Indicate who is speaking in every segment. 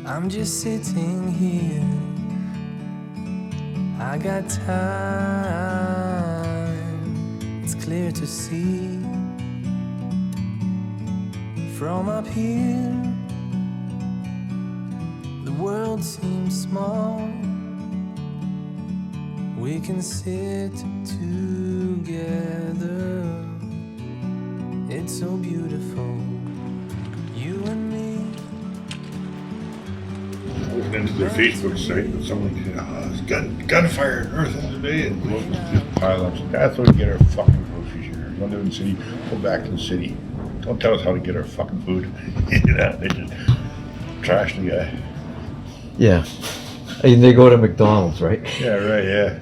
Speaker 1: I'm just sitting here. I got time. It's clear to see from up here. The world seems small. We can sit together. It's so beautiful, you and me.
Speaker 2: I went into their Facebook site and someone said, there's gunfire in Earth today, and locals just pile up. That's how we get our fucking groceries here. You don't live in the city, go back to the city. Don't tell us how to get our fucking food. They just trash the guy.
Speaker 3: Yeah. And they go to McDonald's, right?
Speaker 2: Yeah, right, yeah.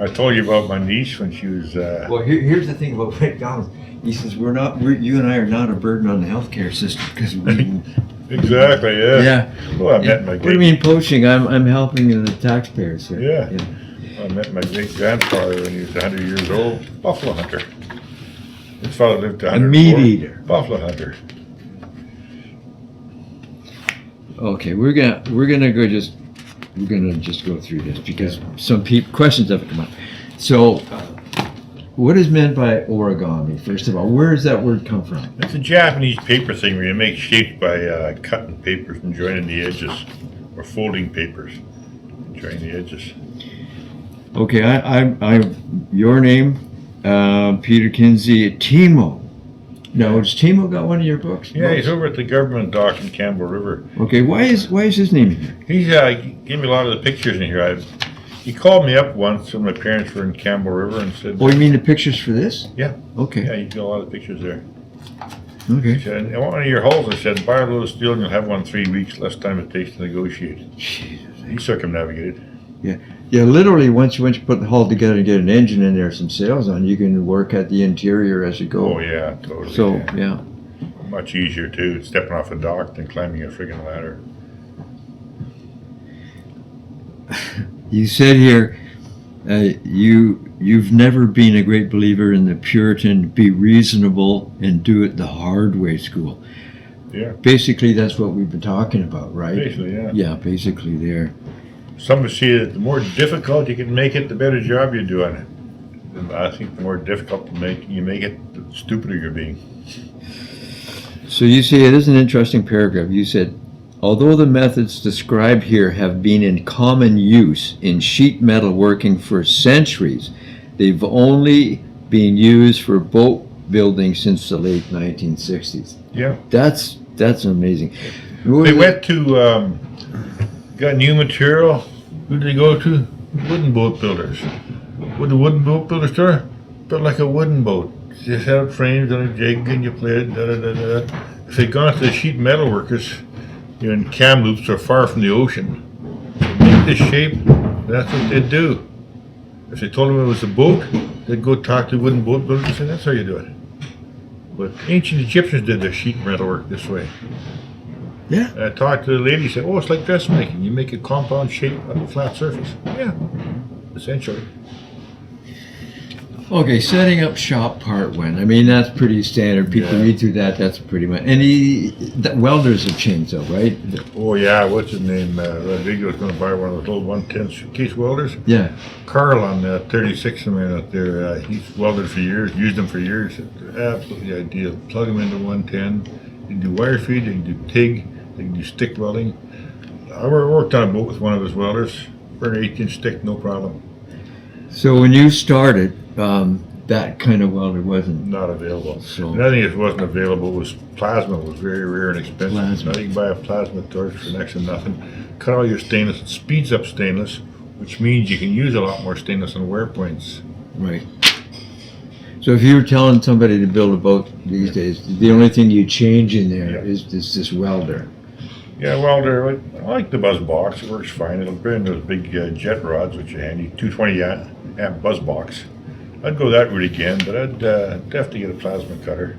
Speaker 2: I told you about my niece when she was...
Speaker 3: Well, here's the thing about McDonald's. He says, you and I are not a burden on the healthcare system because we...
Speaker 2: Exactly, yeah.
Speaker 3: Yeah.
Speaker 2: Well, I met my
Speaker 3: What do you mean poaching? I'm helping the taxpayers here.
Speaker 2: Yeah. I met my great-grandfather when he was 100 years old. Buffalo hunter. His father lived to 104.
Speaker 3: A meat eater.
Speaker 2: Buffalo hunter.
Speaker 3: Okay, we're gonna just go through this because some questions have come up. So, what is meant by origami? First of all, where does that word come from?
Speaker 2: It's a Japanese paper thing where you make shapes by cutting papers and joining the edges, or folding papers and joining the edges.
Speaker 3: Okay, I your name, Peter Kinsey, Timo. Now, has Timo got one of your books?
Speaker 2: Yeah, he's over at the government dock in Campbell River.
Speaker 3: Okay, why is his name in here?
Speaker 2: He's gave me a lot of the pictures in here. He called me up once when my parents were in Campbell River and said...
Speaker 3: Oh, you mean the pictures for this?
Speaker 2: Yeah.
Speaker 3: Okay.
Speaker 2: Yeah, he's got a lot of pictures there.
Speaker 3: Okay.
Speaker 2: He said, I want one of your hulls. I said, buy a load of steel and you'll have one in 3 weeks, less time it takes to negotiate.
Speaker 3: Jesus.
Speaker 2: He circumnavigated.
Speaker 3: Yeah, literally, once you put the hull together and get an engine in there, some sails on, you can work at the interior as you go.
Speaker 2: Oh, yeah, totally.
Speaker 3: So, yeah.
Speaker 2: Much easier, too, stepping off a dock than climbing a friggin' ladder.
Speaker 3: You said here, you've never been a great believer in the Puritan, be reasonable and do it the hard way school.
Speaker 2: Yeah.
Speaker 3: Basically, that's what we've been talking about, right?
Speaker 2: Basically, yeah.
Speaker 3: Yeah, basically there.
Speaker 2: Some would say that the more difficult you can make it, the better job you do on it. And I think the more difficult you make it, the stupider you're being.
Speaker 3: So you see, it is an interesting paragraph. You said, although the methods described here have been in common use in sheet metal working for centuries, they've only been used for boat building since the late 1960s.
Speaker 2: Yeah.
Speaker 3: That's amazing.
Speaker 2: They went to... got new material. Who did they go to? Wooden boat builders. With the wooden boat builder store, built like a wooden boat. You just had frames and a jig and you played da-da-da-da. If they'd gone to the sheet metal workers, you're in Kamloops or far from the ocean, make this shape, that's what they'd do. If they told them it was a boat, they'd go talk to the wooden boat builders and say, that's how you do it. But ancient Egyptians did their sheet metal work this way.
Speaker 3: Yeah.
Speaker 2: I talked to the lady, said, oh, it's like dressmaking. You make a compound shape on a flat surface. Yeah, essentially.
Speaker 3: Okay, setting up shop part one. I mean, that's pretty standard. People read through that. That's pretty much. And welders have changed though, right?
Speaker 2: Oh, yeah, what's his name? Rodrigo's going to buy one of those little 110 suitcase welders.
Speaker 3: Yeah.
Speaker 2: Carl on 36 man out there, he's welded for years, used them for years. They're absolutely ideal. Plug them into 110. You can do wire feed, you can do TIG, you can do stick welding. I worked on a boat with one of his welders for an 18-inch stick, no problem.
Speaker 3: So when you started, that kind of welder wasn't
Speaker 2: not available.
Speaker 3: So
Speaker 2: nothing that wasn't available was plasma. Was very rare and expensive.
Speaker 3: Plasma.
Speaker 2: Now you can buy a plasma torch for next to nothing. Cut all your stainless. It speeds up stainless, which means you can use a lot more stainless on wear points.
Speaker 3: Right. So if you were telling somebody to build a boat these days, the only thing you change in there is this welder.
Speaker 2: Yeah, welder. I like the buzz box. It works fine. It'll bring those big jet rods, which are handy. 220 amp buzz box. I'd go that route again, but I'd definitely get a plasma cutter.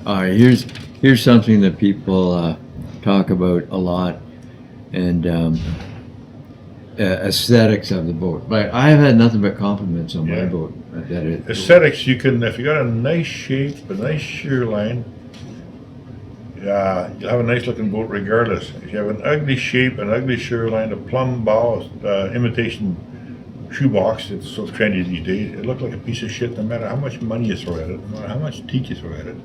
Speaker 3: All right, here's something that people talk about a lot, and aesthetics of the boat. But I have had nothing but compliments on my boat.
Speaker 2: Aesthetics, you can, if you got a nice shape, a nice shear line, you'll have a nice looking boat regardless. If you have an ugly shape, an ugly shoreline, a plumb bow, imitation shoebox, it's so trendy these days, it looks like a piece of shit no matter how much money you throw at it, no matter how much teak you throw at it,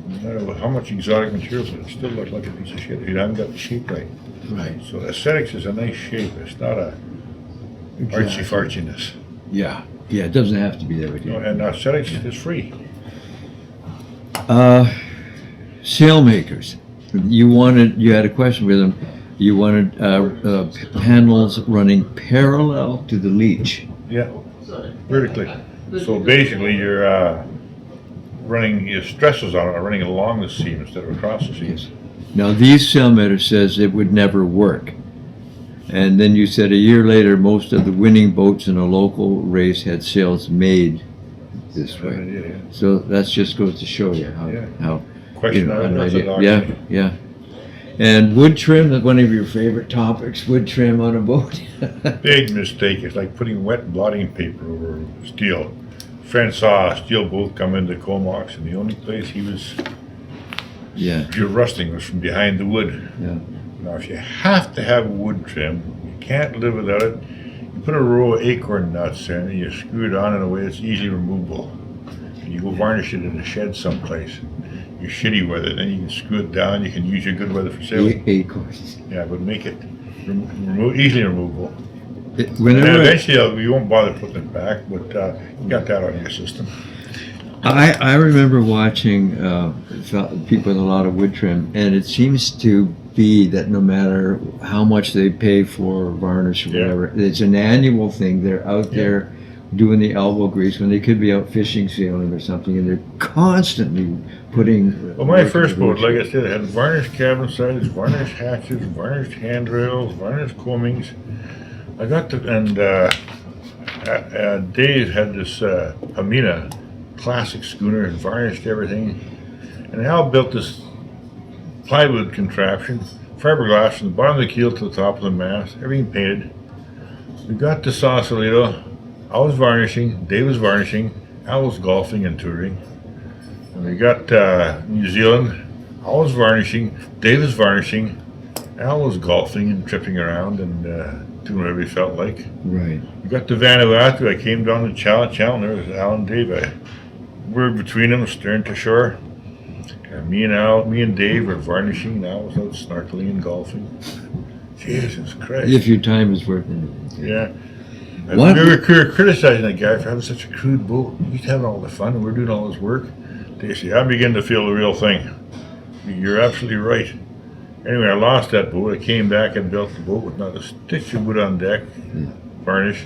Speaker 2: no matter how much exotic materials, it still looks like a piece of shit if you haven't got the shape right.
Speaker 3: Right.
Speaker 2: So aesthetics is a nice shape. It's not a artsy fartsiness.
Speaker 3: Yeah. Yeah, it doesn't have to be that way.
Speaker 2: No, and aesthetics is free.
Speaker 3: Sailmakers. You had a question with them. You wanted panels running parallel to the leach.
Speaker 2: Yeah, vertically. So basically, you're running your stresses on it are running along the seam instead of across the seam.
Speaker 3: Yes. Now, these sailmakers says it would never work. And then you said a year later, most of the winning boats in a local race had sails made this way.
Speaker 2: Yeah.
Speaker 3: So that just goes to show you how
Speaker 2: Question
Speaker 3: an
Speaker 2: that's
Speaker 3: idea.
Speaker 2: a
Speaker 3: Yeah, yeah. And wood trim, that's one of your favorite topics, wood trim on a boat.
Speaker 2: Big mistake. It's like putting wet blotting paper over steel. Friend saw a steel boat come into Comox, and the only place he was pure rusting was from behind the wood.
Speaker 3: Yeah.
Speaker 2: Now, if you have to have wood trim, you can't live without it. You put a row of acorn nuts in, and you screw it on in a way that's easily removable. And you go varnish it in a shed someplace. You're shitty with it, then you can screw it down. You can use your good weather for sailing.
Speaker 3: Acorns.
Speaker 2: Yeah, but make it easily removable. And
Speaker 3: Whenever
Speaker 2: eventually, you won't bother putting it back, but you got that on your system.
Speaker 3: I remember watching people with a lot of wood trim, and it seems to be that no matter how much they pay for varnish or whatever, it's an annual thing. They're out there doing the elbow grease when they could be out fishing, sailing or something, and they're constantly putting.
Speaker 2: Well, my first boat, like I said, it had varnished cabin sides, varnished hatches, varnished handrails, varnished combings. I got to, and Dave had this Pamina classic schooner and varnished everything. And Al built this plywood contraption, fiberglass from the bottom of the keel to the top of the mast, everything painted. We got to Sausalito. I was varnishing, Dave was varnishing, Al was golfing and touring. And we got New Zealand. I was varnishing, Dave was varnishing, Al was golfing and tripping around and doing whatever he felt like.
Speaker 3: Right.
Speaker 2: We got to Vanuatu. I came down the channel. There was Al and Dave. I word between them, stern to shore. And me and Dave were varnishing. And Al was out snorkeling and golfing. Jesus Christ.
Speaker 3: If your time is worth it.
Speaker 2: Yeah. And
Speaker 3: What?
Speaker 2: we were criticizing that guy for having such a crude boat. He's having all the fun, and we're doing all this work. They say, I'm beginning to feel the real thing. You're absolutely right. Anyway, I lost that boat. I came back and built the boat with not a stitch of wood on deck, varnish.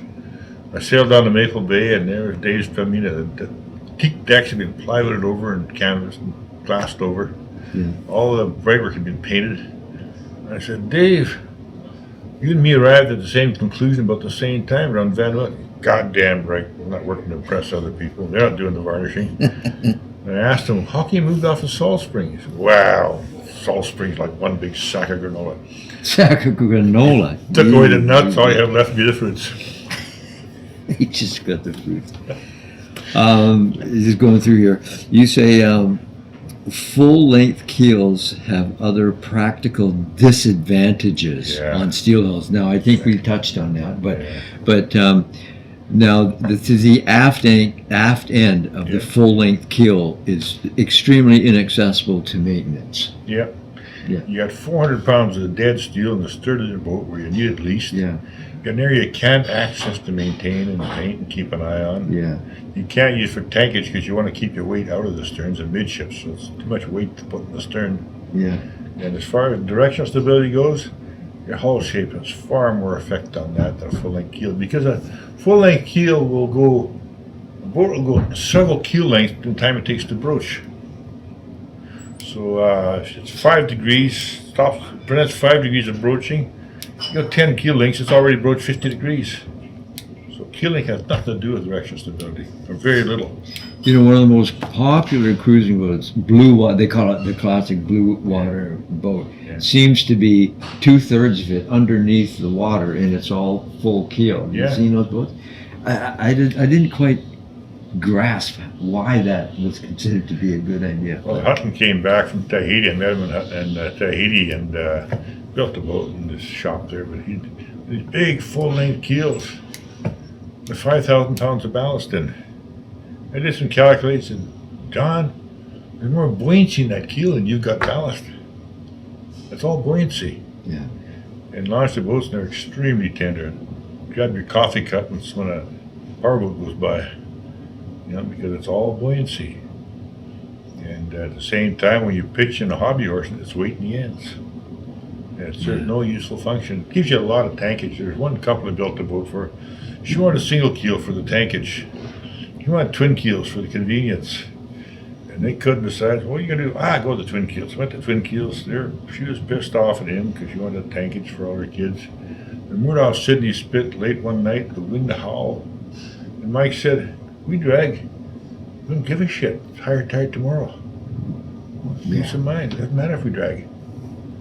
Speaker 2: I sailed down to Maple Bay, and there was Dave's Pamina. The teak decks had been plywooded over and canvas and glassed over.
Speaker 3: Yeah.
Speaker 2: All the brickwork had been painted. And I said, Dave, you and me arrived at the same conclusion about the same time around Vanuatu. Goddamn right. I'm not working to impress other people. They're not doing the varnishing. And I asked him, how come you moved off of Salt Spring? He said, wow, Salt Spring's like one big sack of granola.
Speaker 3: Sack of granola.
Speaker 2: Took away the nuts, all you have left would be the fruits.
Speaker 3: He just got the fruit. Just going through here. You say full-length keels have other practical disadvantages on steel hulls. Now, I think we touched on that, but now the aft end of the full-length keel is extremely inaccessible to maintenance.
Speaker 2: Yeah.
Speaker 3: Yeah.
Speaker 2: You got 400 pounds of dead steel in the stern of your boat where you need at least.
Speaker 3: Yeah.
Speaker 2: You got an area you can't access to maintain and paint and keep an eye on.
Speaker 3: Yeah.
Speaker 2: You can't use for tankage because you want to keep your weight out of the sterns and midships, so it's too much weight to put in the stern.
Speaker 3: Yeah.
Speaker 2: And as far as directional stability goes, your hull shape has far more effect on that than a full-length keel, because a full-length keel will go, a boat will go several keel lengths in the time it takes to broach. So if it's 5 degrees, Brent's 5 degrees of broaching, you go 10 keel lengths, it's already broached 50 degrees. So keel length has nothing to do with directional stability, or very little.
Speaker 3: You know, one of the most popular cruising boats, blue water, they call it the classic blue water boat, seems to be 2/3 of it underneath the water, and it's all full keel. You seen those boats? I didn't quite grasp why that was considered to be a good idea.
Speaker 2: Well, Hutton came back from Tahiti. I met him in Tahiti and built a boat in this shop there. But he these big full-length keels with 5,000 pounds of ballast in. I did some calculations. John, there's more buoyancy in that keel than you've got ballast. It's all buoyancy.
Speaker 3: Yeah.
Speaker 2: And launch the boats, and they're extremely tender. Grab your coffee cup when a powerboat goes by, because it's all buoyancy. And at the same time, when you pitch in a hobby horse, it's weight in the ends. And it serves no useful function. It gives you a lot of tankage. There's one couple I built a boat for. She wanted a single keel for the tankage. He wanted twin keels for the convenience. And they couldn't decide, what are you going to do? Go with the twin keels. Went to twin keels. She was pissed off at him because she wanted a tankage for all her kids. And moored off Sydney Spit late one night, the wind howled. And Mike said, we drag. We don't give a shit. It's higher tide tomorrow. Peace of mind. It doesn't matter if we drag.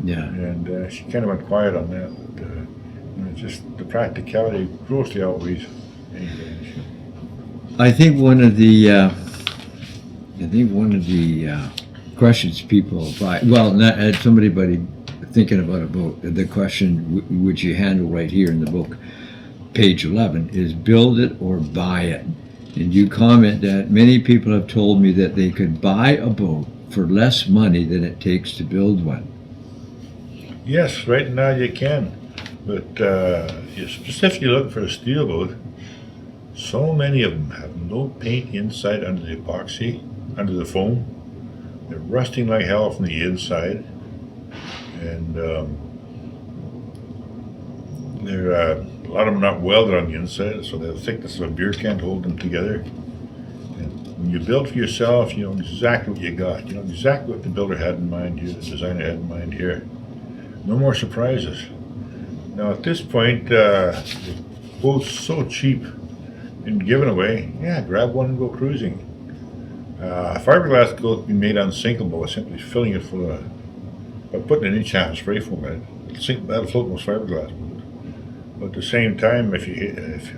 Speaker 3: Yeah.
Speaker 2: And she kind of went quiet on that. But, just the practicality grossly outweighs anything.
Speaker 3: I think one of the questions people somebody thinking about a boat, the question which you handle right here in the book, page 11, is build it or buy it. And you comment that many people have told me that they could buy a boat for less money than it takes to build one.
Speaker 2: Yes, right now you can. But you're specifically looking for a steel boat. So many of them have no paint inside under the epoxy, under the foam. They're rusting like hell from the inside. And a lot of them are not welded on the inside, so they're the thickness of a beer can to hold them together. And when you build for yourself, you know exactly what you got. You know exactly what the builder had in mind here, the designer had in mind here. No more surprises. Now at this point, the boat's so cheap and given away, grab one and go cruising. Fiberglass boat can be made unsinkable by simply filling it full of, by putting an inch half of spray foam in it. That'll float most fiberglass boat. But at the same time, if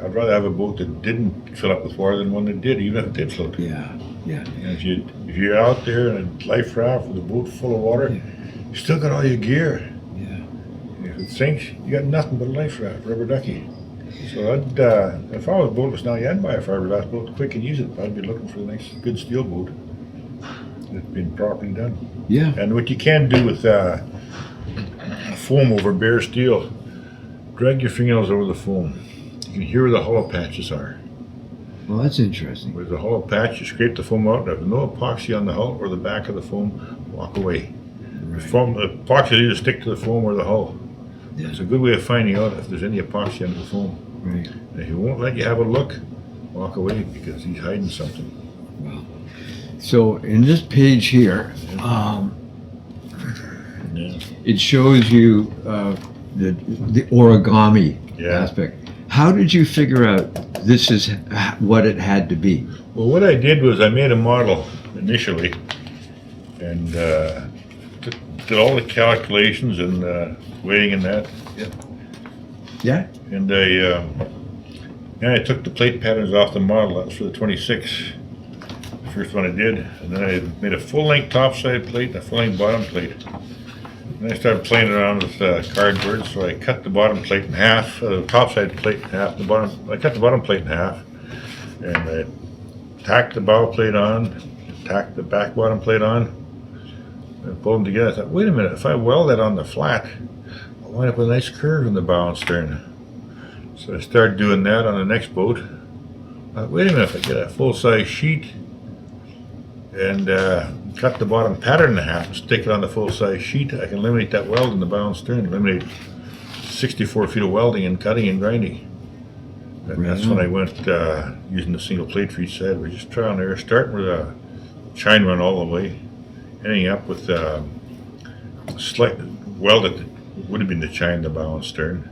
Speaker 2: I'd rather have a boat that didn't fill up with water than one that did, even if it did float.
Speaker 3: Yeah.
Speaker 2: And if you're out there in a life raft with a boat full of water, you still got all your gear. If it sinks, you got nothing but a life raft, rubber ducky. So if I was boatless now, I'd buy a fiberglass boat quick and use it. I'd be looking for a nice, good steel boat that's been properly done.
Speaker 3: Yeah.
Speaker 2: And what you can do with foam over bare steel, drag your fingernails over the foam. You can hear where the hollow patches are.
Speaker 3: Well, that's interesting.
Speaker 2: With the hollow patch, you scrape the foam out. If there's no epoxy on the hull or the back of the foam, walk away.
Speaker 3: Right.
Speaker 2: The epoxy will either stick to the foam or the hull.
Speaker 3: Yeah.
Speaker 2: It's a good way of finding out if there's any epoxy under the foam.
Speaker 3: Right.
Speaker 2: And if he won't let you have a look, walk away because he's hiding something.
Speaker 3: Well, so in this page here, it shows you the origami aspect. How did you figure out this is what it had to be?
Speaker 2: Well, what I did was I made a model initially and did all the calculations and weighing and that.
Speaker 3: Yeah.
Speaker 2: And I took the plate patterns off the model. That was for the 26, the first one I did. And then I made a full-length topside plate and a full-length bottom plate. And I started playing around with cardboard, so I cut the bottom plate in half, the topside plate in half. I cut the bottom plate in half, and I tacked the bow plate on, tacked the back bottom plate on, and pulled them together. I thought, wait a minute, if I weld that on the flat, I'll wind up with a nice curve in the bow and stern. So I started doing that on the next boat. I thought, wait a minute, if I get a full-size sheet and cut the bottom pattern in half and stick it on the full-size sheet, I can eliminate that weld in the bow and stern, eliminate 64 feet of welding and cutting and grinding. And that's when I went using the single plate for each side. We're just trial and error, starting with a chine run all the way, ending up with slight welded, would have been the chine, the bow and stern,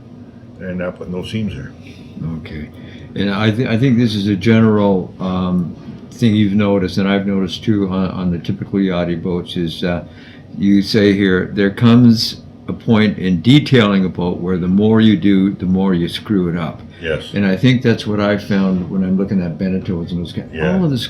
Speaker 2: and end up with no seams there.
Speaker 3: Okay. And I think this is a general thing you've noticed, and I've noticed too on the typical yachty boats, is you say here, there comes a point in detailing a boat where the more you do, the more you screw it up.
Speaker 2: Yes.
Speaker 3: And I think that's what I found when I'm looking at Beneteau's and those guys.
Speaker 2: Yeah.
Speaker 3: All of this.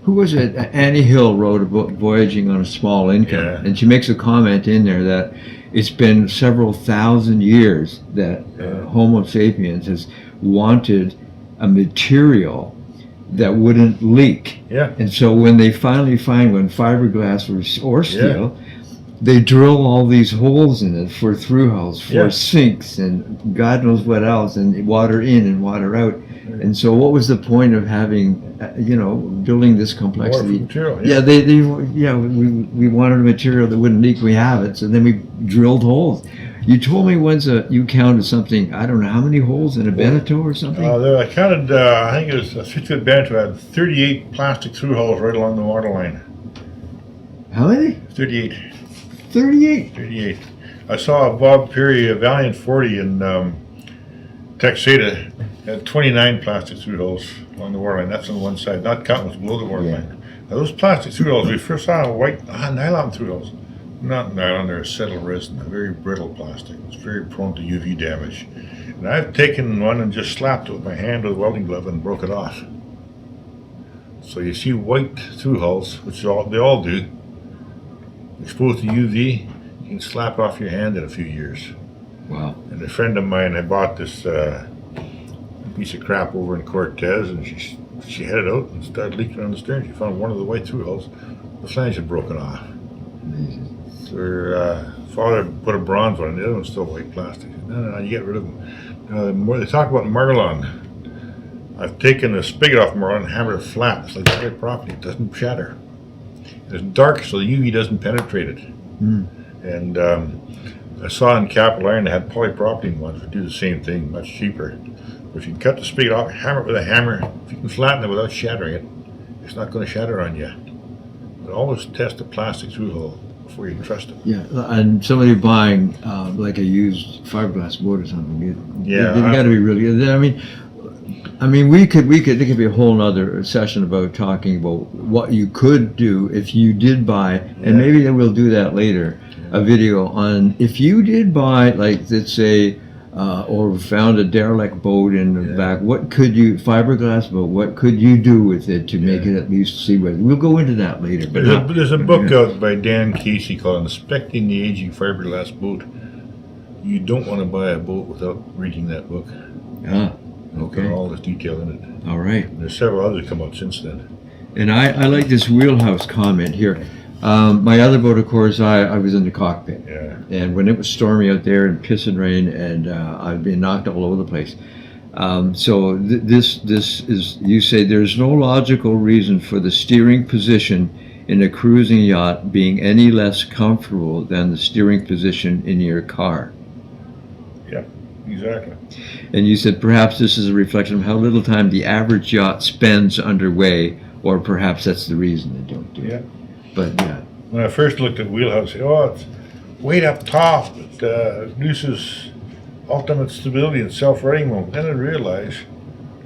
Speaker 3: Who was it? Annie Hill wrote a book, Voyaging on a Small Income,
Speaker 2: Yeah.
Speaker 3: and she makes a comment in there that it's been several thousand years that Homo sapiens has wanted a material that wouldn't leak.
Speaker 2: Yeah.
Speaker 3: And so when they finally find one, fiberglass or steel, they drill all these holes in it for through hulls, for sinks, and God knows what else, and water in and water out. And so what was the point of having, building this complexity?
Speaker 2: More material,
Speaker 3: we wanted a material that wouldn't leak. We have it, so then we drilled holes. You told me once you counted something, I don't know how many holes in a Beneteau or something?
Speaker 2: I counted, I think it was a 6-foot Beneteau had 38 plastic through hulls right along the waterline.
Speaker 3: How many?
Speaker 2: 38.
Speaker 3: 38.
Speaker 2: 38. I saw Bob Peary, a Valiant 40 in Texada, had 29 plastic through hulls along the waterline. That's on one side, not counting what's below the waterline. Now those plastic through hulls, we first saw white nylon through hulls. Not nylon, they're settled resin, a very brittle plastic. It's very prone to UV damage. And I've taken one and just slapped it with my hand with a welding glove and broke it off. So you see white through hulls, which they all do, exposed to UV, you can slap it off your hand in a few years.
Speaker 3: Wow.
Speaker 2: And a friend of mine had bought this piece of crap over in Cortez, and she had it out and started leaking on the stern. She found one of the white through hulls, the flange had broken off.
Speaker 3: Amazing.
Speaker 2: So her father put a bronze one, and the other one's still white plastic. No, you get rid of them. They talk about Marlon. I've taken a spigot off Marlon and hammered it flat. It's like very property. It doesn't shatter. It's dark, so the UV doesn't penetrate it. And I saw in Capital Iron they had polypropylene ones that do the same thing, much cheaper. But if you cut the spigot off, hammer it with a hammer, if you can flatten it without shattering it, it's not going to shatter on you. But always test a plastic through hole before you trust it.
Speaker 3: Yeah, and somebody buying like a used fiberglass boat or something, they got to be really good. I mean, there could be a whole other session about talking about what you could do if you did buy, and maybe we'll do that later, a video on if you did buy, like, let's say, or found a derelict boat in the back, fiberglass boat, what could you do with it to make it at least seaworthy? We'll go into that later. But
Speaker 2: there's a book out by Dan Casey called Inspecting the Aging Fiberglass Boat. You don't want to buy a boat without reading that book.
Speaker 3: Okay.
Speaker 2: Got all this detail in it.
Speaker 3: All right.
Speaker 2: And there's several others come out since then.
Speaker 3: And I like this wheelhouse comment here. My other boat, of course, I was in the cockpit.
Speaker 2: Yeah.
Speaker 3: And when it was stormy out there and pissing rain, and I'd been knocked all over the place. So this is, you say there's no logical reason for the steering position in a cruising yacht being any less comfortable than the steering position in your car.
Speaker 2: Yeah, exactly.
Speaker 3: And you said perhaps this is a reflection of how little time the average yacht spends underway, or perhaps that's the reason they don't do it. But
Speaker 2: when I first looked at wheelhouse, I said, it's weight up top. It reduces ultimate stability and self-righting moment. Then I realized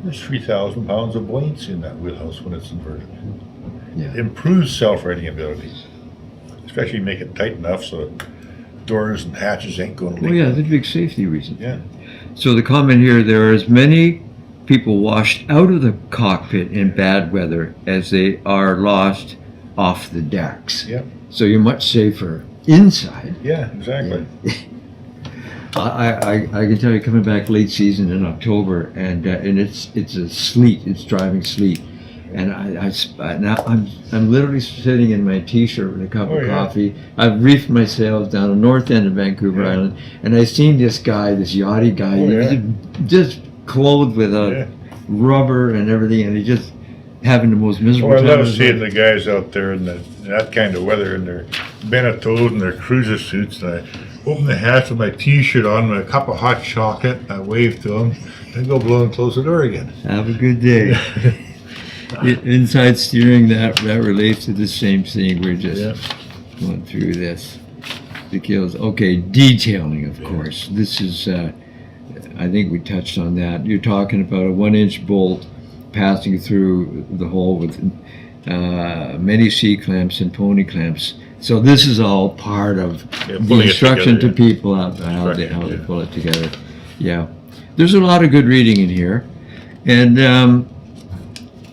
Speaker 2: there's 3,000 pounds of buoyancy in that wheelhouse when it's inverted. It improves self-righting ability, especially make it tight enough so that doors and hatches ain't going to leak.
Speaker 3: Oh yeah, the big safety reason.
Speaker 2: Yeah.
Speaker 3: So the comment here, there are as many people washed out of the cockpit in bad weather as they are lost off the decks.
Speaker 2: Yeah.
Speaker 3: So you're much safer inside.
Speaker 2: Yeah, exactly.
Speaker 3: Yeah. I can tell you, coming back late season in October, and it's a sleet. It's driving sleet, and now I'm literally sitting in my t-shirt with a cup of coffee. I've reefed my sails down the north end of Vancouver Island, and I seen this guy, this yachty guy, just clothed with rubber and everything, and he just having the most miserable time.
Speaker 2: I love seeing the guys out there in that kind of weather in their Beneteaus and their cruiser suits, and I open the hatch with my t-shirt on, with a cup of hot chocolate, and I wave to them, and go blow and close the door again.
Speaker 3: Have a good day. Inside steering, that relates to the same thing. We're just going through this. The kills. Okay, detailing, of course. This is, I think we touched on that. You're talking about a 1-inch bolt passing through the hole with many C-clamps and pony clamps So this is all part of
Speaker 2: Yeah,
Speaker 3: the
Speaker 2: pulling it
Speaker 3: instruction
Speaker 2: together,
Speaker 3: to people how they
Speaker 2: Instruction, yeah.
Speaker 3: pull it together. Yeah, there's a lot of good reading in here, and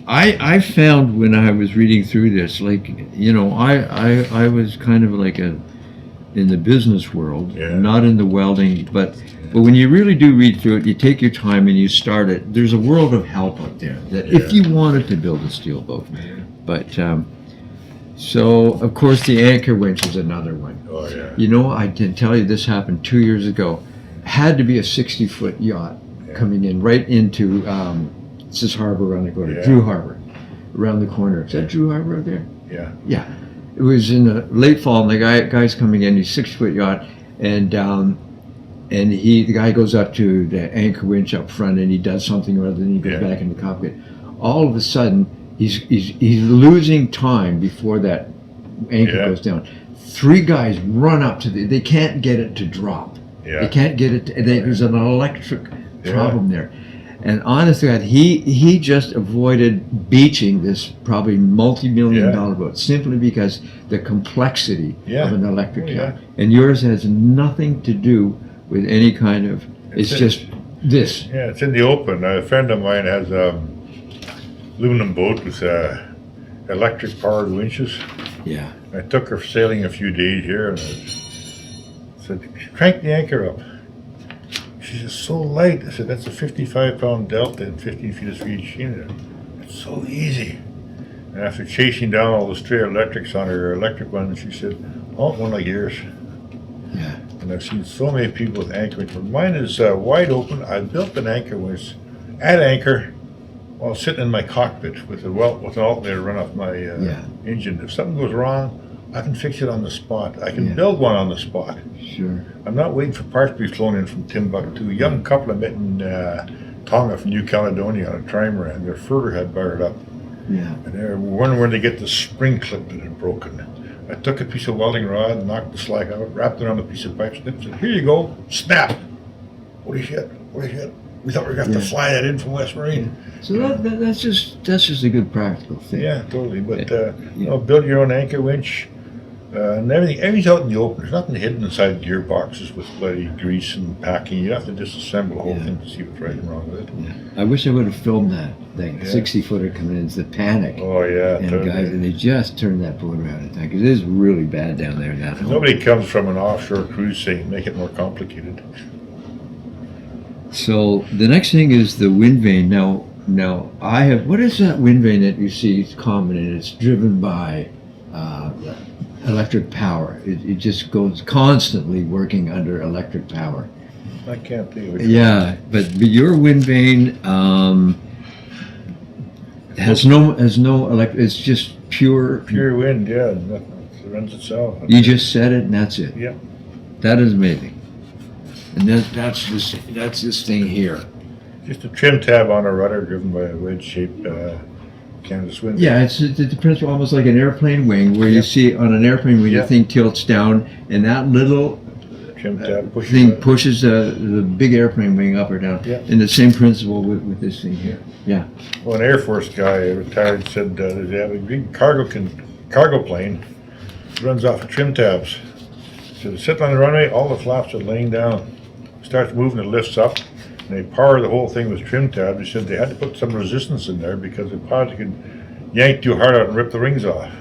Speaker 3: I found when I was reading through this, like, you know, I was kind of like in the business world,
Speaker 2: Yeah.
Speaker 3: not in the welding, but when you really do read through it, you take your time and you start it. There's a world of help out there that if
Speaker 2: Yeah.
Speaker 3: you wanted to build a steel boat, but so of course the anchor winch is another one.
Speaker 2: Oh, yeah.
Speaker 3: You know, I can tell you this happened 2 years ago. Had to be a 60-foot yacht coming in right into it's this harbor around the corner,
Speaker 2: Yeah.
Speaker 3: Drew Harbor, around the corner. Is that Drew Harbor out there?
Speaker 2: Yeah.
Speaker 3: Yeah. It was in the late fall, and the guy's coming in. He's 6-foot yacht, and the guy goes up to the anchor winch up front, and he does something or other, and he goes
Speaker 2: Yeah.
Speaker 3: back in the cockpit. All of a sudden, he's losing time before that anchor
Speaker 2: Yeah.
Speaker 3: goes down. 3 guys run up to they can't get it to drop.
Speaker 2: Yeah.
Speaker 3: They can't get it. There's an electric
Speaker 2: Yeah.
Speaker 3: problem there. And honestly, God, he just avoided beaching this probably multi-million-dollar boat simply because the complexity of an electric
Speaker 2: Oh,
Speaker 3: yacht. And yours has nothing to do with any kind of. It's just this.
Speaker 2: Yeah, it's in the open. A friend of mine has a aluminum boat with electric powered winches.
Speaker 3: Yeah.
Speaker 2: I took her sailing a few days here and I said, crank the anchor up. She said, so light. I said, that's a 55-pound delta and 15 feet of speed unit. It's so easy. And after chasing down all the stray electrics on her electric one, she said, oh, one like yours.
Speaker 3: Yeah.
Speaker 2: And I've seen so many people with anchor winch. Mine is wide open. I built an anchor winch at anchor while sitting in my cockpit with an alternator to run off my engine. If something goes wrong, I can fix it on the spot. I can build one on the spot.
Speaker 3: Sure.
Speaker 2: I'm not waiting for parts to be flown in from Timbuktu. A young couple I met in Tonga from New Caledonia on a trimaran. Their furter had fired up.
Speaker 3: Yeah.
Speaker 2: And they were wondering where they get the spring clip that had broken. I took a piece of welding rod, knocked the slack out, wrapped it on a piece of pipe snip, said, here you go, snap. Holy shit, holy shit. We thought we were going to have to fly that in from West Marine.
Speaker 3: So that's just a good practical thing.
Speaker 2: Yeah, totally. But, you know, build your own anchor winch. And everything's out in the open. There's nothing hidden inside gearboxes with bloody grease and packing. You have to disassemble the whole thing to see what's right and wrong with it.
Speaker 3: Yeah. I wish I would have filmed that thing. 60-footer coming in, it's the panic.
Speaker 2: Oh, yeah.
Speaker 3: And
Speaker 2: totally.
Speaker 3: guys, and they just turned that boat around in time because it is really bad down there now.
Speaker 2: Nobody comes from an offshore cruise saying make it more complicated.
Speaker 3: So the next thing is the wind vane. Now I have. What is that wind vane that you see? It's common and it's driven by electric power. It just goes constantly working under electric power.
Speaker 2: I can't think of it.
Speaker 3: Yeah, but your wind vane has no electric. It's just pure.
Speaker 2: Pure wind, yeah. It runs itself.
Speaker 3: You just set it and that's it.
Speaker 2: Yeah.
Speaker 3: That is amazing. And that's this thing here.
Speaker 2: Just a trim tab on a rudder driven by a wedge-shaped canvas wind.
Speaker 3: Yeah, it's the principle almost like an airplane wing, where you see on an airplane when the thing tilts down, and that little
Speaker 2: Trim tab pushes
Speaker 3: thing
Speaker 2: it.
Speaker 3: pushes the big airplane wing up or down.
Speaker 2: Yeah.
Speaker 3: And the same principle with this thing here. Yeah.
Speaker 2: Well, an Air Force guy, retired, said they have a big cargo plane runs off of trim tabs. So they sit on the runway, all the flaps are laying down. Starts moving, it lifts up, and they power the whole thing with trim tabs. He said they had to put some resistance in there because the pilot could yank too hard out and rip the rings off.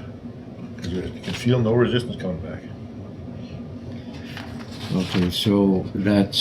Speaker 2: Because you could feel no resistance coming back.
Speaker 3: Okay, so that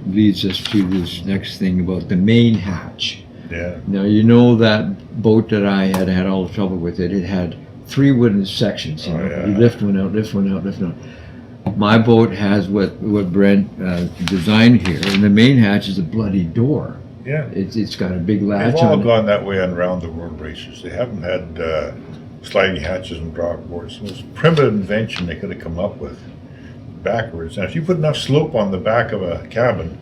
Speaker 3: leads us to this next thing about the main hatch.
Speaker 2: Yeah.
Speaker 3: Now, you know that boat that I had all the trouble with it had 3 wooden sections. You know? You lift one out, lift one out, lift one out. My boat has what Brent designed here, and the main hatch is a bloody door.
Speaker 2: Yeah.
Speaker 3: It's got a big latch
Speaker 2: They've all
Speaker 3: on it.
Speaker 2: gone that way on round the world races. They haven't had sliding hatches and drop boards. The most primitive invention they could have come up with backwards. And if you put enough slope on the back of a cabin,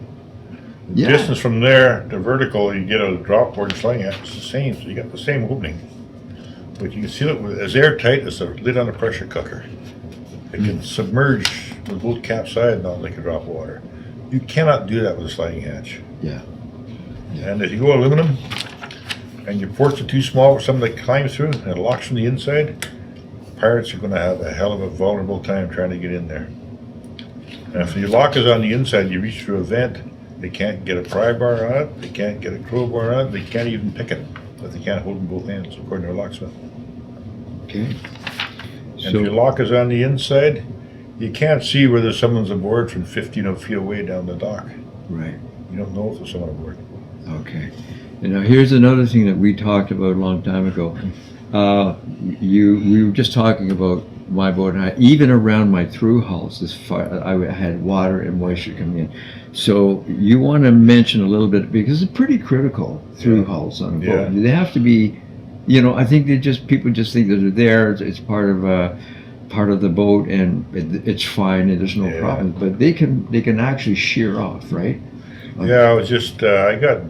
Speaker 2: the distance from there to vertical, you get a drop board and sliding hatch, it's the same. So you got the same opening. But you can seal it with as airtight as a lid on a pressure cooker. It can submerge the boat capside and not like a drop of water. You cannot do that with a sliding hatch.
Speaker 3: Yeah.
Speaker 2: And if you go aluminum and your ports are too small for something to climb through and it locks from the inside, pirates are going to have a hell of a vulnerable time trying to get in there. And if the lock is on the inside, you reach through a vent, they can't get a pry bar on it, they can't get a crowbar on it, they can't even pick it, but they can't hold it in both hands, according to a locksmith.
Speaker 3: Okay.
Speaker 2: And if your lock is on the inside, you can't see whether someone's aboard from 15 feet away down the dock.
Speaker 3: Right.
Speaker 2: You don't know if there's someone aboard.
Speaker 3: Okay. And now here's another thing that we talked about a long time ago. We were just talking about my boat, and even around my through hulls, I had water and moisture coming in. So you want to mention a little bit, because it's pretty critical through hulls on a boat.
Speaker 2: Yeah.
Speaker 3: They have to be, I think people just think that they're there. It's part of the boat, and it's fine, and there's no problem. But they can actually shear off, right?
Speaker 2: Yeah, I was just I got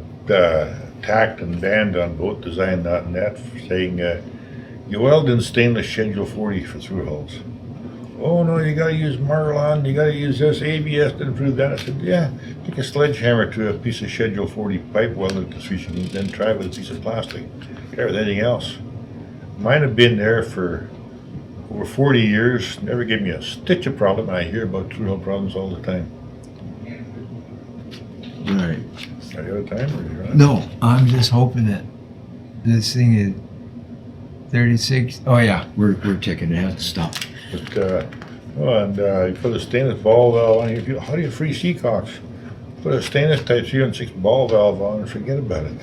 Speaker 2: tacked and banned on boatdesign.net for saying you weld in stainless Schedule 40 for through hulls. Oh no, you gotta use Marlon, you gotta use this ABS to improve that. I said, yeah, take a sledgehammer to a piece of Schedule 40 pipe, weld it to 3 and then try it with a piece of plastic. Try with anything else. Mine have been there for over 40 years, never gave me a stitch of problem, and I hear about through hull problems all the time.
Speaker 3: Right.
Speaker 2: Are you out of time, or are you running?
Speaker 1: No, I'm just hoping that this thing is 36. Oh yeah.
Speaker 3: We're checking it out. Stop.
Speaker 2: But, you put a stainless ball valve on here. How do you free seacocks? Put a stainless type 306 ball valve on and forget about it.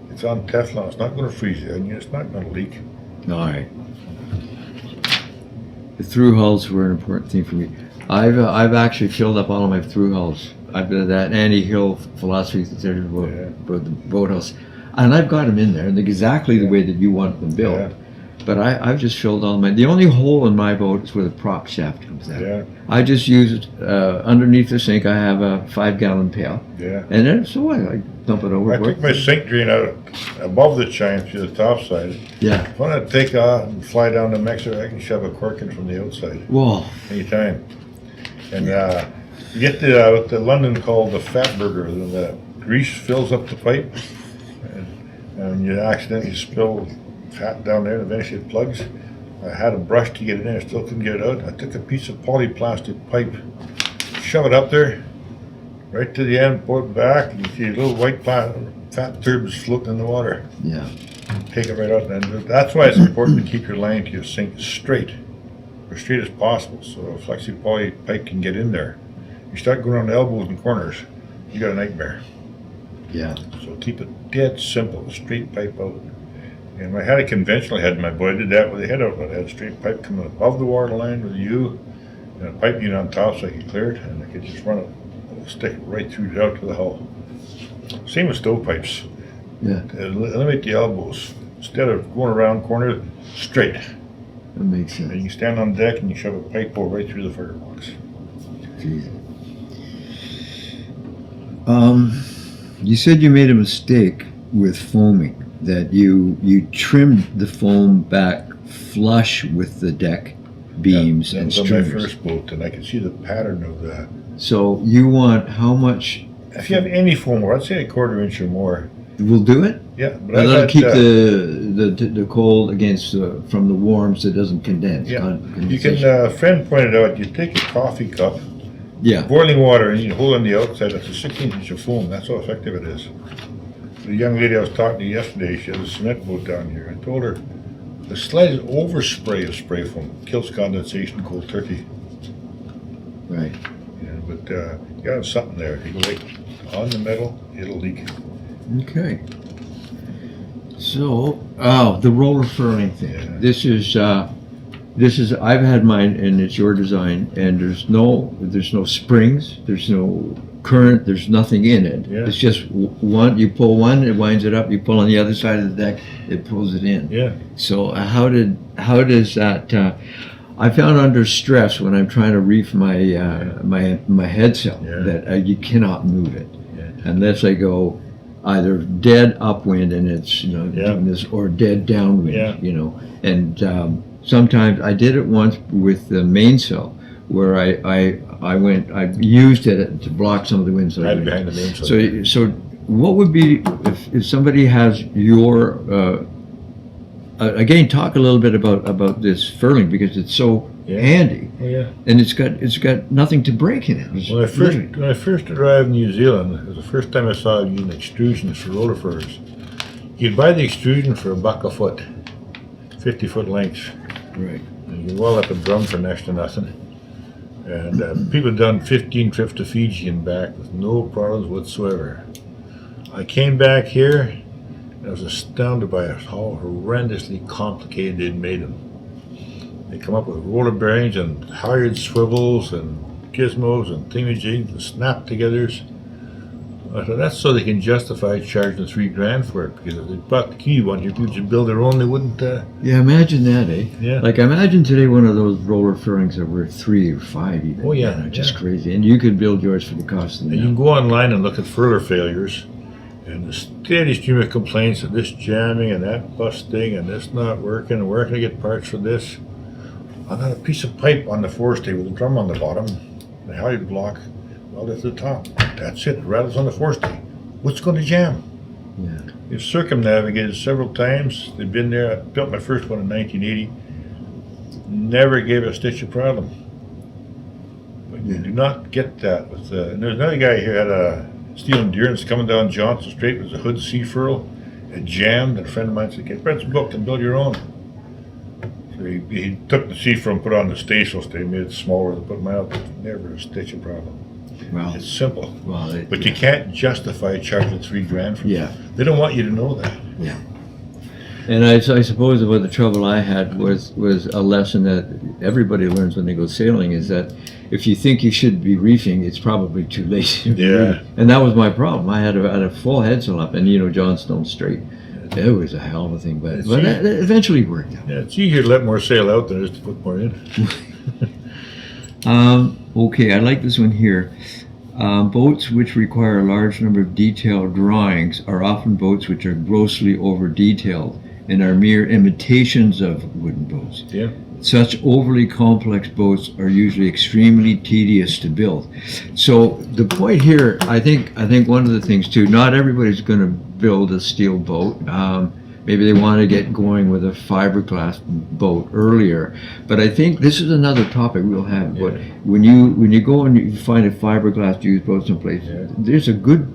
Speaker 2: It's on Teflon. It's not going to freeze it, and it's not going to leak.
Speaker 3: All right. The through hulls were an important thing for me. I've actually filled up all of my through hulls. I've been that Andy Hill philosophy about the boathouse, and I've got them in there, and exactly the way that you want them built.
Speaker 2: Yeah.
Speaker 3: But I've just filled all my. The only hole in my boat is where the prop shaft comes out.
Speaker 2: Yeah.
Speaker 3: I just use it underneath the sink. I have a 5-gallon pail.
Speaker 2: Yeah.
Speaker 3: And then I dump it over.
Speaker 2: I took my sink drain out above the chine to the top side.
Speaker 3: Yeah.
Speaker 2: If I want to take off and fly down to Mexico, I can shove a cork in from the outside
Speaker 3: Whoa.
Speaker 2: anytime. And you get what the London called the fat burger. The grease fills up the pipe, and you accidentally spill fat down there, and eventually it plugs. I had a brush to get it in, I still couldn't get it out. I took a piece of polyplastic pipe, shove it up there, right to the end, pull it back, and you see little white fat turbs floating in the water.
Speaker 3: Yeah.
Speaker 2: Take it right out, and that's why it's important to keep your line to your sink straight, as straight as possible, so a flexi poly pipe can get in there. You start going on elbows and corners, you got a nightmare.
Speaker 3: Yeah.
Speaker 2: So keep it dead simple, straight pipe out. And I had a conventional head in my boat. I did that with the head out. I had a straight pipe coming above the water line with a U, and a pipe unit on top so I could clear it, and I could just run it, stick it right through out to the hull. Same with stovepipes.
Speaker 3: Yeah.
Speaker 2: Eliminate the elbows. Instead of going around corners, straight.
Speaker 3: That makes
Speaker 2: And
Speaker 3: sense.
Speaker 2: you stand on deck and you shove a pipe hole right through the firebox.
Speaker 3: Jesus. You said you made a mistake with foaming, that you trimmed the foam back flush with the deck beams
Speaker 2: That
Speaker 3: and
Speaker 2: was on my
Speaker 3: stringers.
Speaker 2: first boat, and I could see the pattern of that.
Speaker 3: So you want how much
Speaker 2: If you have any foam, I'd say a 1/4 inch or more.
Speaker 3: will do it?
Speaker 2: Yeah, but
Speaker 3: And
Speaker 2: I've
Speaker 3: that'll
Speaker 2: had,
Speaker 3: keep the cold against from the warm, so it doesn't condense.
Speaker 2: Yeah, you
Speaker 3: condensation.
Speaker 2: can. A friend pointed out. You take a coffee cup,
Speaker 3: Yeah.
Speaker 2: boiling water, and you hold it on the outside. That's a 16 inch of foam. That's how effective it is. The young lady I was talking to yesterday, she has a cement boat down here. I told her the slight overspray of spray foam kills condensation cold turkey.
Speaker 3: Right.
Speaker 2: Yeah, but you got to have something there. If you go right on the metal, it'll leak.
Speaker 3: Okay. So, the roller furring thing.
Speaker 2: Yeah.
Speaker 3: This is I've had mine, and it's your design, and there's no springs, there's no current, there's nothing in it.
Speaker 2: Yeah.
Speaker 3: It's just one. You pull one, it winds it up. You pull on the other side of the deck, it pulls it in.
Speaker 2: Yeah.
Speaker 3: So how does that? I found under stress when I'm trying to reef my head sail that you cannot move it unless I go either dead upwind and it's doing this, or dead downwind. And sometimes I did it once with the mainsail where I used it to block some of the winds.
Speaker 2: Right behind the mainsail.
Speaker 3: So what would be if somebody has your again, talk a little bit about this furling because it's so
Speaker 2: Yeah.
Speaker 3: handy,
Speaker 2: Oh, yeah.
Speaker 3: and it's got nothing to break in it. It's
Speaker 2: When
Speaker 3: literally-
Speaker 2: I first arrived in New Zealand, it was the first time I saw using extrusions for roller furlers. You'd buy the extrusion for $1 a foot, 50-foot lengths.
Speaker 3: right.
Speaker 2: And you wall up a drum for next to nothing. And people had done 15 trips to Fiji and back with no problems whatsoever. I came back here and I was astounded by how horrendously complicated they'd made them. They come up with roller bearings and halyard swivels and gizmos and thingamajigs and snap-togethers. I thought that's so they can justify charging $3,000 for it, because if they bought the key one, if you could build their own, they wouldn't.
Speaker 3: Yeah, imagine that, eh?
Speaker 2: Yeah.
Speaker 3: Like, imagine today one of those roller furlings that were 3 or 5 even.
Speaker 2: Oh, yeah,
Speaker 3: You know, just
Speaker 2: yeah.
Speaker 3: crazy. And you could build yours for the cost of
Speaker 2: And you can go online and look at furler failures, and the steady stream of complaints of this jamming and that busting and this not working, and where can I get parts for this? I got a piece of pipe on the forestay with a drum on the bottom, the halyard block welded to the top. That's it, rattles on the forestay. What's going to jam?
Speaker 3: Yeah.
Speaker 2: We've circumnavigated several times. They've been there. I built my first one in 1980. Never gave a stitch of problem. But you do not get that with. And there's another guy here had a steel endurance coming down Johnson Strait with a hood sea furl. It jammed, and a friend of mine said, "Get Brent's book and build your own." So he took the sea furl and put it on the stay-so stay, made it smaller than put mine out. Never a stitch of problem.
Speaker 3: Well,
Speaker 2: It's simple. But
Speaker 3: yeah.
Speaker 2: you can't justify charging $3,000 for it.
Speaker 3: Yeah.
Speaker 2: They don't want you to know that.
Speaker 3: And I suppose about the trouble I had was a lesson that everybody learns when they go sailing is that if you think you should be reefing, it's probably too late. to be
Speaker 2: Yeah.
Speaker 3: reefing. And that was my problem. I had a full headsail up, and Johnstone Strait. It was a hell of a thing, but that eventually worked out.
Speaker 2: Yeah, it's easier to let more sail out than it is to put more in.
Speaker 3: Okay, I like this one here. Boats which require a large number of detailed drawings are often boats which are grossly over-detailed and are mere imitations of wooden boats.
Speaker 2: Yeah.
Speaker 3: Such overly complex boats are usually extremely tedious to build. So the point here, I think one of the things too, not everybody's going to build a steel boat. Maybe they want to get going with a fiberglass boat earlier. But I think this is another topic we'll have.
Speaker 2: Yeah.
Speaker 3: But when you go and you find a fiberglass used boat someplace,
Speaker 2: Yeah.
Speaker 3: there's a good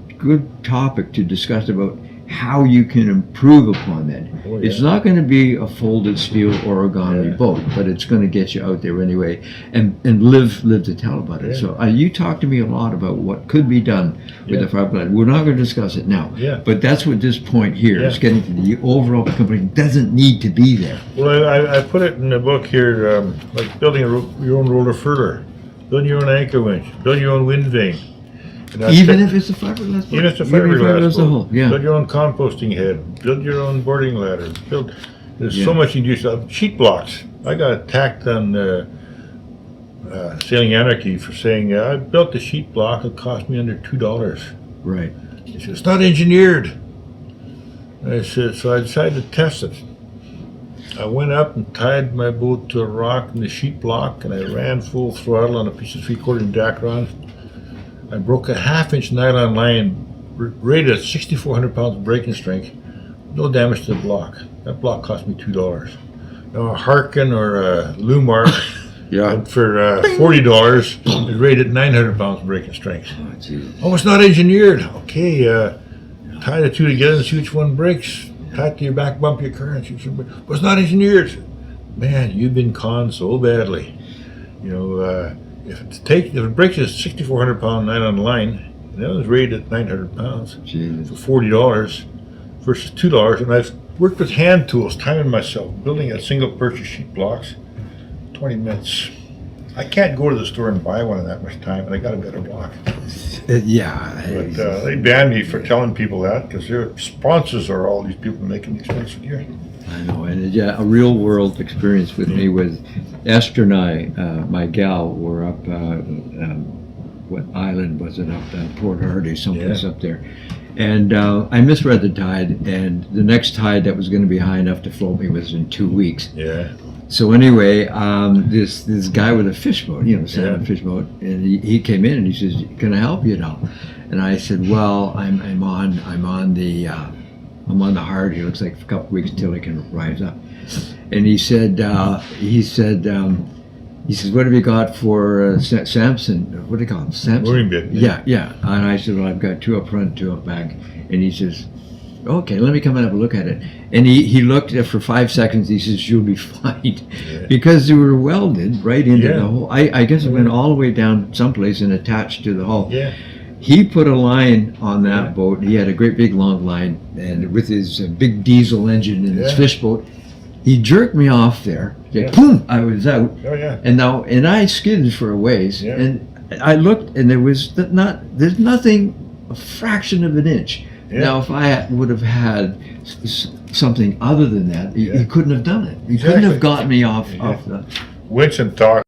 Speaker 3: topic to discuss about how you can improve upon that.
Speaker 2: Oh, yeah.
Speaker 3: It's not going to be a folded steel origami
Speaker 2: Yeah.
Speaker 3: boat, but it's going to get you out there anyway and live to tell about it.
Speaker 2: Yeah.
Speaker 3: So you talked to me a lot about what could be done with
Speaker 2: Yeah.
Speaker 3: the fiberglass. We're not going to discuss it now.
Speaker 2: Yeah.
Speaker 3: But that's what this point here is
Speaker 2: Yeah.
Speaker 3: getting to. The overall company doesn't need to be there.
Speaker 2: Well, I put it in the book here, like building your own roller furler, building your own anchor winch, building your own wind vane. And I
Speaker 3: Even
Speaker 2: said-
Speaker 3: if it's a fiberglass boat.
Speaker 2: Even if it's a
Speaker 3: Even if
Speaker 2: fiberglass
Speaker 3: it's a
Speaker 2: boat.
Speaker 3: whole, yeah.
Speaker 2: Build your own composting head. Build your own boarding ladder. There's
Speaker 3: Yeah.
Speaker 2: so much you can do yourself. Sheet blocks. I got attacked on Sailing Anarchy for saying I built the sheet block. It cost me under $2.
Speaker 3: Right.
Speaker 2: He said, it's not engineered. I said, so I decided to test it. I went up and tied my boat to a rock in the sheet block, and I ran full throttle on a piece of 3/4 Dacron. I broke a 1/2-inch nylon line, rated at 6,400 pounds of breaking strength. No damage to the block. That block cost me $2. Now a Harkin or a Lumark
Speaker 3: Yeah.
Speaker 2: for $40 is rated at 900 pounds of breaking strength.
Speaker 3: Oh, Jesus.
Speaker 2: Oh, it's not engineered. Okay, tie the two together and see which one breaks. Tie it to your back bump of your car and see which one breaks. But it's not engineered. Man, you've been conned so badly. If it breaks a 6,400 pound nylon line, and that was rated at 900 pounds
Speaker 3: Jesus.
Speaker 2: for $40 versus $2, and I've worked with hand tools, timing myself, building a single purchase sheet blocks, 20 minutes. I can't go to the store and buy one in that much time, and I got a better block.
Speaker 3: Yeah.
Speaker 2: But they banned me for telling people that because their sponsors are all these people making the expensive gear.
Speaker 3: I know, and yeah, a real world experience with me was Esther and I, my gal, were up, what island was it up, Port Hardy, someplace
Speaker 2: Yeah.
Speaker 3: up there. And I misread the tide, and the next tide that was going to be high enough to float me was in 2 weeks.
Speaker 2: Yeah.
Speaker 3: So anyway, this guy with a fish boat, salmon
Speaker 2: Yeah.
Speaker 3: fish boat, and he came in and he says, "Can I help you now?" And I said, "Well, I'm on the I'm on the hard. He looks like a couple of weeks till he can rise up. And he said, he says, what have you got for Samson? What do you call him? Samson?
Speaker 2: Mooring bit.
Speaker 3: Yeah. And I said, well, I've got 2 up front, 2 up back. And he says, okay, let me come and have a look at it. And he looked at for 5 seconds. He says, you'll be fine. Because they were welded right into the hull. I guess it went all the way down someplace and attached to the hull.
Speaker 2: Yeah.
Speaker 3: He put a line on that boat. He had a great big long line, and with his big diesel engine and his fish boat, he jerked me off there. Boom! I was out.
Speaker 2: Oh yeah.
Speaker 3: And I skidded for a ways,
Speaker 2: Yeah.
Speaker 3: and I looked, and there's nothing a fraction of an inch.
Speaker 2: Yeah.
Speaker 3: Now, if I would have had something other than that, he couldn't have done it. He couldn't
Speaker 2: Exactly.
Speaker 3: have got me off
Speaker 2: Yeah.
Speaker 3: the.
Speaker 2: Winch and talk.